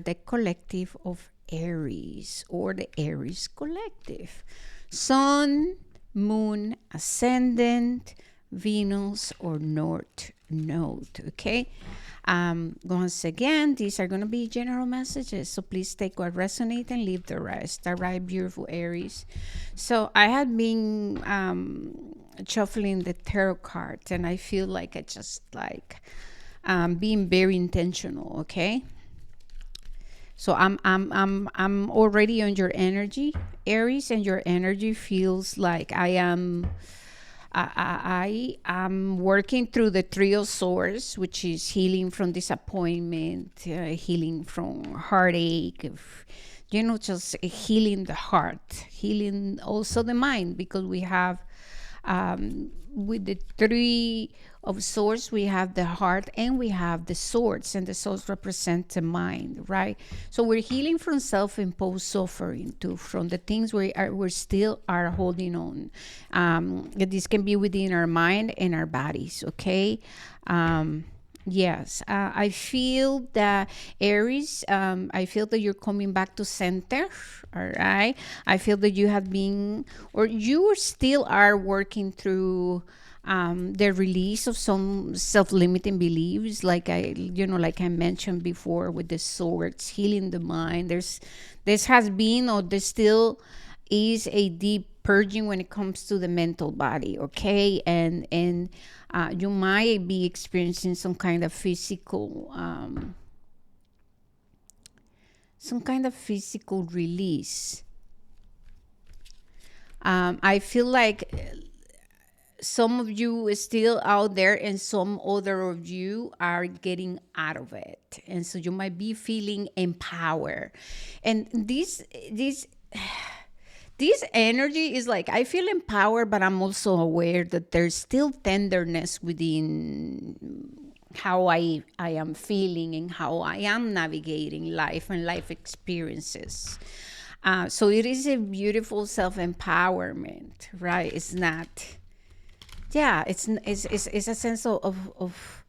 the collective of Aries, or the Aries collective. Sun, Moon, Ascendant, Venus, or North Node. Okay. Once again, these are going to be general messages, so please take what resonates and leave the rest. All right, beautiful Aries. So I had been shuffling the tarot cards, and I feel like I just like being very intentional. Okay. So I'm already on your energy, Aries, and your energy feels like I am working through the Three of Swords, which is healing from disappointment, healing from heartache, just healing the heart, healing also the mind, because we have with the Three of Swords, we have the heart and we have the swords, and the swords represent the mind, right? So we're healing from self-imposed suffering too, from the things we're still are holding on. This can be within our mind and our bodies, okay? Yes, I feel that Aries, I feel that you're coming back to center. All right. I feel that you have been, or you still are working through the release of some self-limiting beliefs, like I mentioned before with the swords, healing the mind. This has been, or there still is, a deep purging when it comes to the mental body, okay? And you might be experiencing some kind of physical release. I feel like some of you is still out there, and some other of you are getting out of it, and so you might be feeling empowered. And this energy is like, I feel empowered, but I'm also aware that there's still tenderness within how I am feeling and how I am navigating life and life experiences. So it is a beautiful self-empowerment, right? It's not, yeah, it's a sense of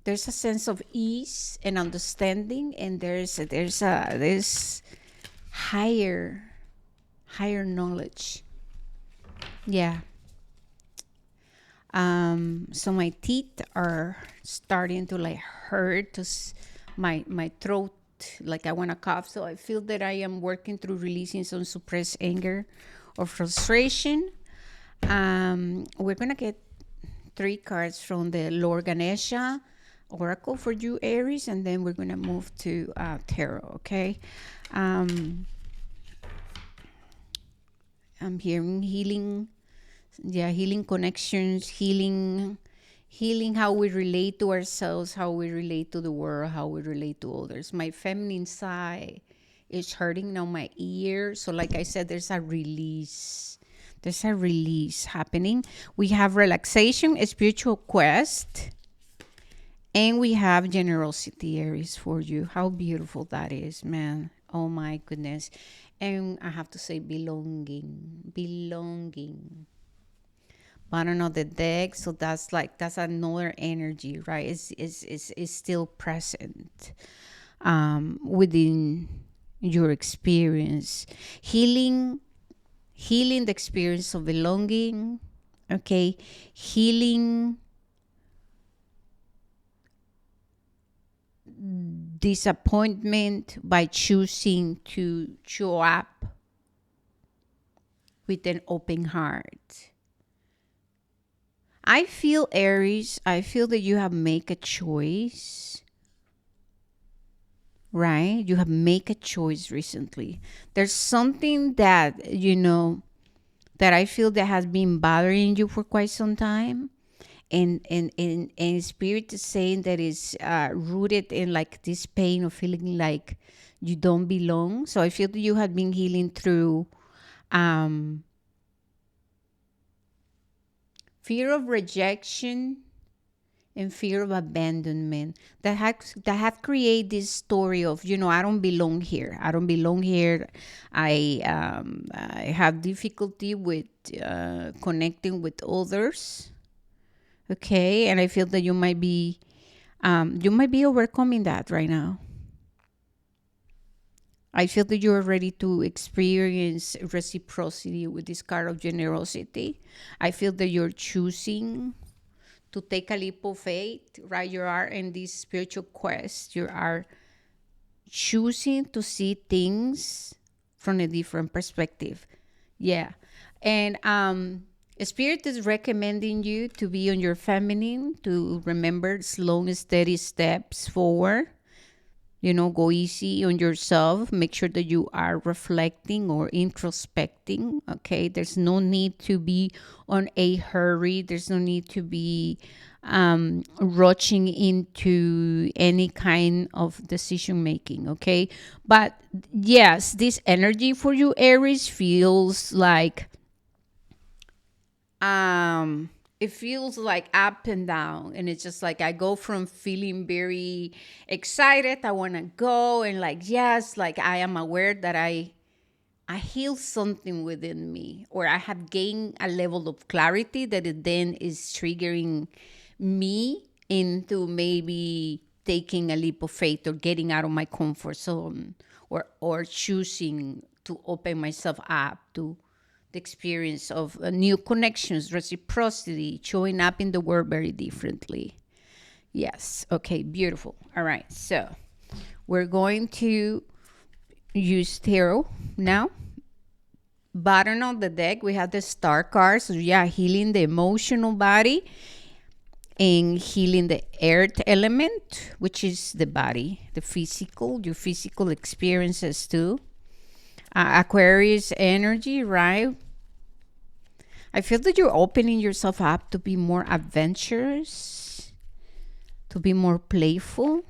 there's a sense of ease and understanding, and there's this higher knowledge. Yeah. So my teeth are starting to like hurt, my throat, like I want to cough. So I feel that I am working through releasing some suppressed anger or frustration. We're gonna get 3 cards from the Lord Ganesha Oracle for you, Aries, and then we're gonna move to tarot. Okay. I'm hearing healing, healing connections, healing how we relate to ourselves, how we relate to the world, how we relate to others. My feminine side is hurting now, my ear. So like I said, there's a release happening. We have relaxation, a spiritual quest, and we have generosity, Aries, for you. How beautiful that is, man. Oh my goodness. And I have to say belonging. Bottom of the deck. So that's another energy, right? It's still present within your experience. Healing the experience of belonging. Okay. Healing disappointment by choosing to show up with an open heart. I feel, Aries, that you have made a choice, right? You have made a choice recently. There's something that, that I feel that has been bothering you for quite some time. And spirit is saying that is rooted in like this pain of feeling like you don't belong. So I feel that you have been healing through fear of rejection and fear of abandonment that have created this story of, I don't belong here. I have difficulty with connecting with others. Okay, and I feel that you might be overcoming that right now. I feel that you're ready to experience reciprocity with this card of generosity. I feel that you're choosing to take a leap of faith, right? You are in this spiritual quest. You are choosing to see things from a different perspective. Yeah. And Spirit is recommending you to be on your feminine, to remember slow and steady steps forward. Go easy on yourself. Make sure that you are reflecting or introspecting. Okay. There's no need to be on a hurry. There's no need to be rushing into any kind of decision making. Okay. But yes, this energy for you, Aries, feels like it feels like up and down, and it's just like I go from feeling very excited, I want to go, and like yes, like I am aware that I heal something within me, or I have gained a level of clarity that it then is triggering me into maybe taking a leap of faith or getting out of my comfort zone, or choosing to open myself up to the experience of new connections, reciprocity, showing up in the world very differently. Yes. Okay. Beautiful. All right. So we're going to use tarot now. Bottom of the deck, we have the star card. So yeah, healing the emotional body and healing the earth element, which is the body, the physical, your physical experiences too. Aquarius energy, right? I feel that you're opening yourself up to be more adventurous, to be more playful.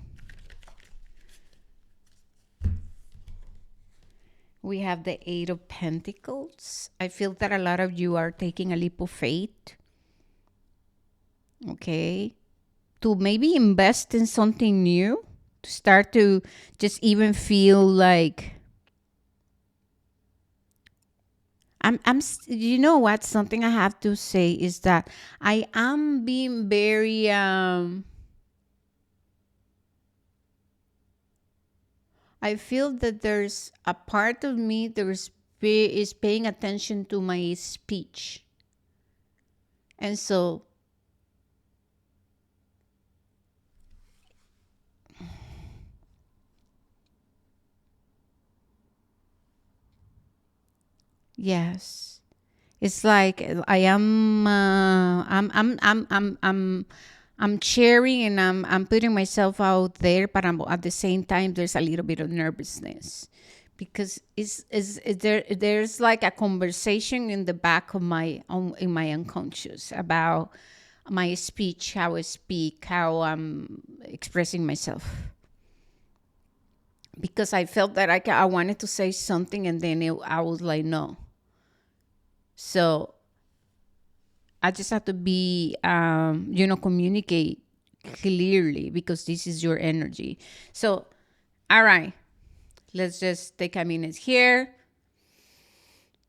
We have the Eight of Pentacles. I feel that a lot of you are taking a leap of faith. Okay. To maybe invest in something new, to start to just even feel like you know what, something I have to say is that I am being very I feel that there's a part of me that is paying attention to my speech. And so yes. It's like I am I'm sharing and I'm putting myself out there, but at the same time there's a little bit of nervousness because there's like a conversation in the back of in my unconscious about my speech, how I speak, how I'm expressing myself. Because I felt that I wanted to say something and then I was like, no. So I just have to be, communicate clearly because this is your energy. So, all right, let's just take a minute here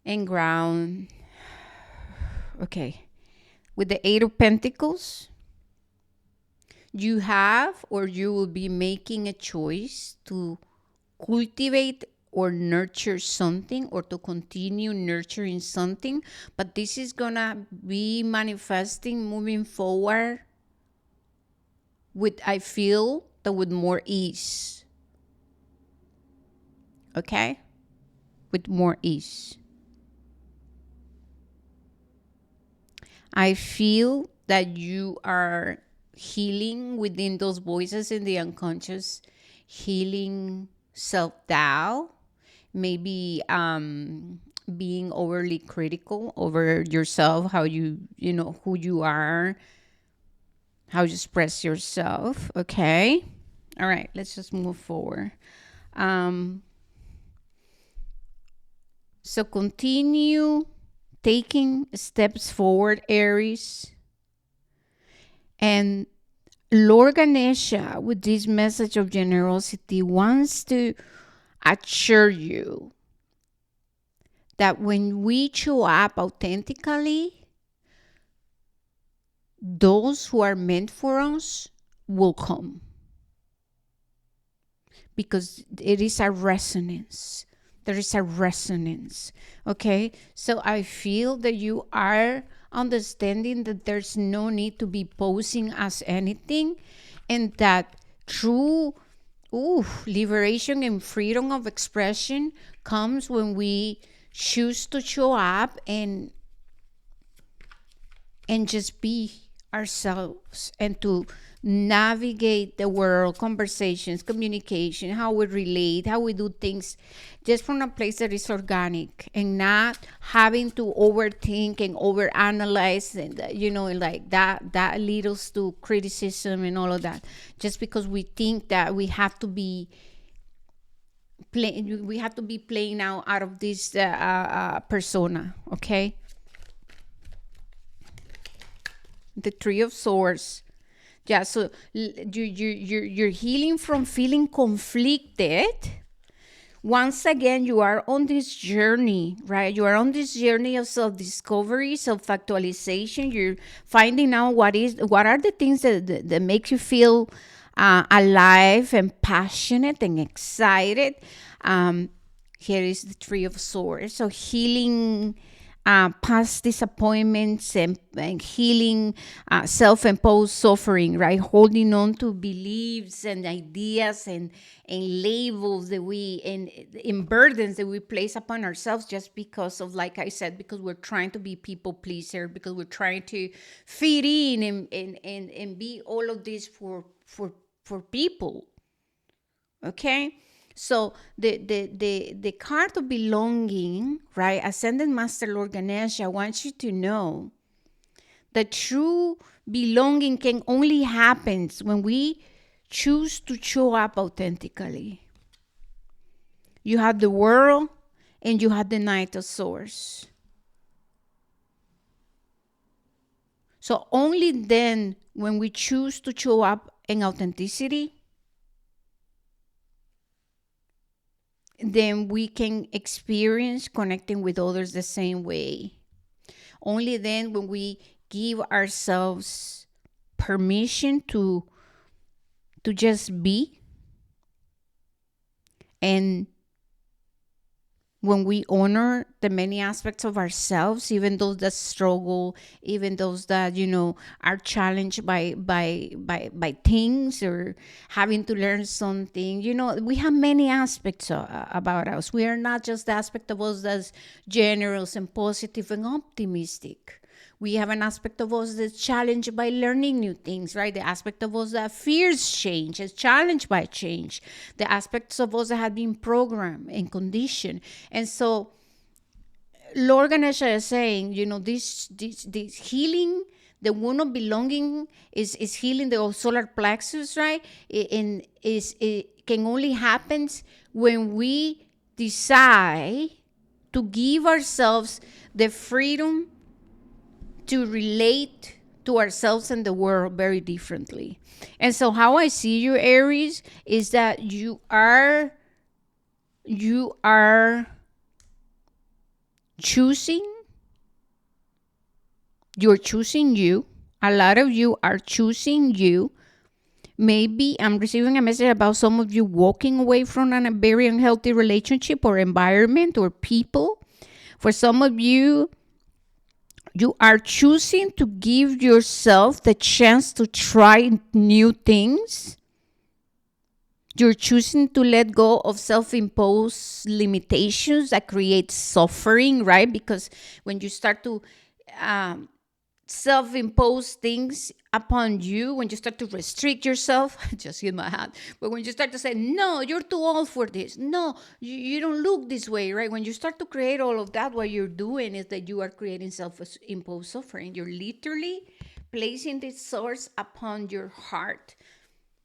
and ground. Okay. With the Eight of Pentacles, you have or you will be making a choice to cultivate or nurture something or to continue nurturing something, but this is gonna be manifesting moving forward with, I feel that, with more ease. Okay? With more ease. I feel that you are healing within those voices in the unconscious, healing self-doubt, maybe being overly critical over yourself, how who you are, how you express yourself. Okay. All right, let's just move forward. So continue taking steps forward, Aries. And Lord Ganesha, with this message of generosity, wants to assure you that when we show up authentically, those who are meant for us will come. because it is a resonance. There is a resonance. Okay, so I feel that you are understanding that there's no need to be posing as anything, and that true liberation and freedom of expression comes when we choose to show up and just be ourselves, and to navigate the world, conversations, communication, how we relate, how we do things, just from a place that is organic, and not having to overthink and overanalyze, and like that leads us to criticism and all of that, just because we think that we have to be playing out of this persona. Okay, the Three of Swords. Yeah, so you're healing from feeling conflicted. Once again, you are on this journey, right? You are on this journey of self-discovery, self-actualization. You're finding out what are the things that make you feel alive and passionate and excited. Here is the Three of Swords. So healing past disappointments, and healing self-imposed suffering, right? Holding on to beliefs and ideas and labels that and burdens that we place upon ourselves, just because of, like I said, because we're trying to be people pleaser, because we're trying to fit in and be all of this for people. Okay, so the card of belonging, right? Ascended Master Lord Ganesha wants you to know that true belonging can only happen when we choose to show up authentically. You have the World and you have the Knight of Swords. So only then, when we choose to show up in authenticity, then we can experience connecting with others the same way. Only then, when we give ourselves permission to just be, and when we honor the many aspects of ourselves, even those that struggle, even those that are challenged by things, or having to learn something. We have many aspects about us. We are not just the aspect of us that's generous and positive and optimistic. We have an aspect of us that's challenged by learning new things, right? The aspect of us that fears change, is challenged by change. The aspects of us that have been programmed and conditioned. And so Lord Ganesha is saying, this healing, the wound of belonging is healing the solar plexus, right? It can only happen when we decide to give ourselves the freedom to relate to ourselves and the world very differently. And so how I see you, Aries, is that you are choosing. You're choosing you. A lot of you are choosing you. Maybe I'm receiving a message about some of you walking away from a very unhealthy relationship or environment or people. For some of you, you are choosing to give yourself the chance to try new things. You're choosing to let go of self-imposed limitations that create suffering, right? Because when you start to self-impose things upon you, when you start to restrict yourself, just hit my hand, but when you start to say, no, you're too old for this, no, you don't look this way, right? When you start to create all of that, what you're doing is that you are creating self-imposed suffering. You're literally placing this source upon your heart,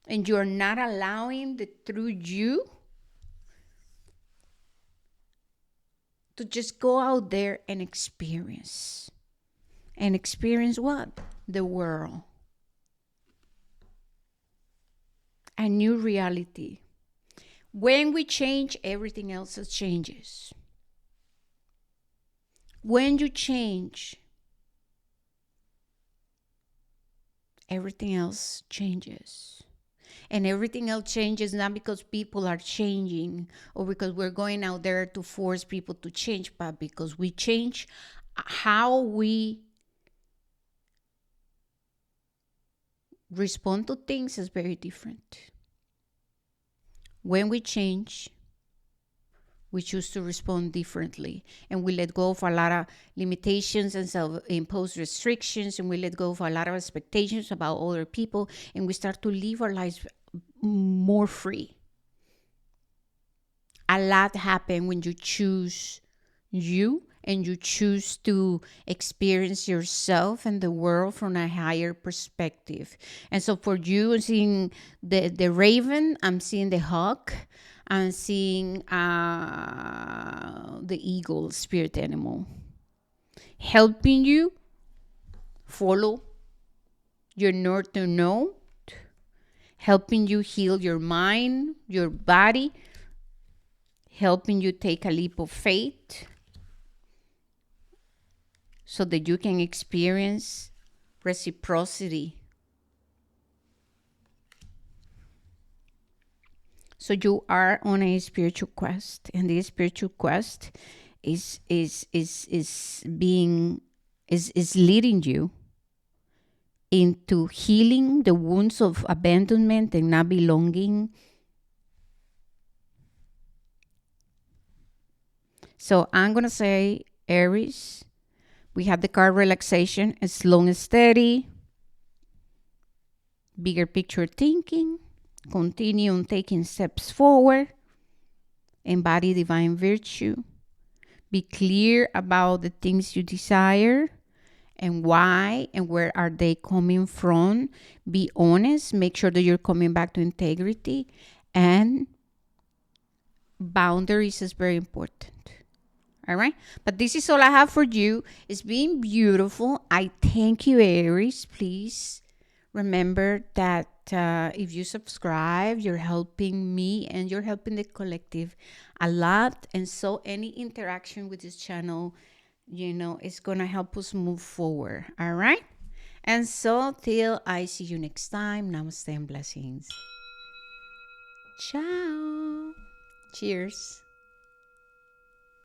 and you're not allowing the true you to just go out there and experience. And experience what? The world. A new reality. When we change, everything else changes. When you change, everything else changes. And everything else changes not because people are changing or because we're going out there to force people to change, but because we change how we respond to things is very different. When we change, we choose to respond differently, and we let go of a lot of limitations and self-imposed restrictions, and we let go of a lot of expectations about other people, and we start to live our lives more free. A lot happens when you choose you and you choose to experience yourself and the world from a higher perspective. And so for you, I'm seeing the raven, I'm seeing the hawk, I'm seeing the eagle, spirit animal, helping you follow your north node, helping you heal your mind, your body, helping you take a leap of faith so that you can experience reciprocity. So you are on a spiritual quest, and this spiritual quest is leading you into healing the wounds of abandonment and not belonging. So I'm gonna say, Aries, we have the card relaxation, slow and steady, bigger picture thinking, continue on taking steps forward, embody divine virtue, be clear about the things you desire and why and where are they coming from. Be honest, make sure that you're coming back to integrity, and boundaries is very important. All right, but this is all I have for you. It's been beautiful. I thank you, Aries. Please remember that if you subscribe, you're helping me and you're helping the collective a lot. And so any interaction with this channel, it's gonna help us move forward. All right, and so till I see you next time, namaste and blessings. Ciao. Cheers.